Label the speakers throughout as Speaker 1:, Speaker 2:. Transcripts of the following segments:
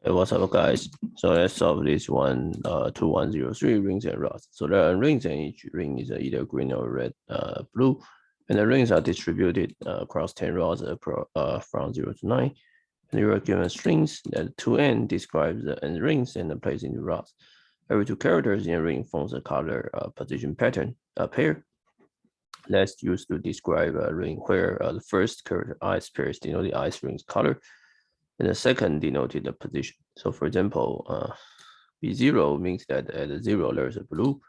Speaker 1: Hey, what's up, guys? So let's solve this one, 2103 rings and rods. So there are rings, and each ring is either green or red, blue, and the rings are distributed across 10 rods from 0 to 9. And you are given strings that 2n describes the n rings and placed in the rods. Every two characters in a ring forms a color position pattern pair. That's used to describe a ring where the first character ice pairs denote the ice ring's color, and the second denoted the position. So for example, B0 means that at 0 there's a blue,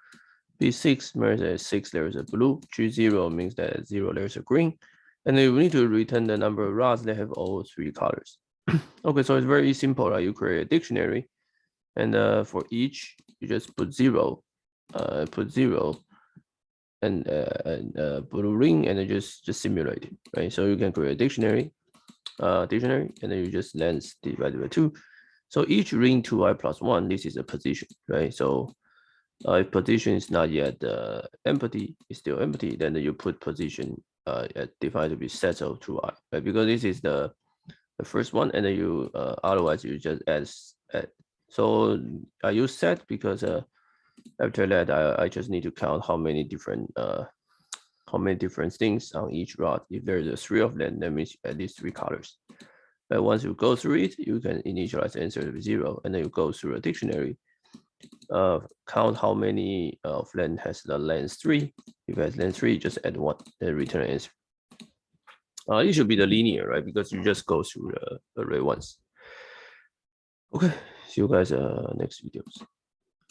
Speaker 1: B6 means at 6 there's a blue, G0 means that at 0 there's a green, and then we need to return the number of rods that have all three colors. Okay, so it's very simple, right? You create a dictionary, and for each you just put 0, and blue ring, and then just simulate it, right? So you can create a dictionary, and then you just length divided by 2. So each ring 2i plus 1, this is a position, right? So if position is not yet empty, it's still empty, then you put position defined to be set of 2i, right? Because this is the first one, and then you otherwise you just add. So I use set because after that I just need to count how many different things on each rod. If there's a 3 of them, that means at least 3 colors. But once you go through it, you can initialize the answer to be 0, and then you go through a dictionary, count how many of them has the length 3. If it has length 3, just add 1 and return an answer. It should be the linear, right? Because you just go through the array once. Okay, see you guys next videos.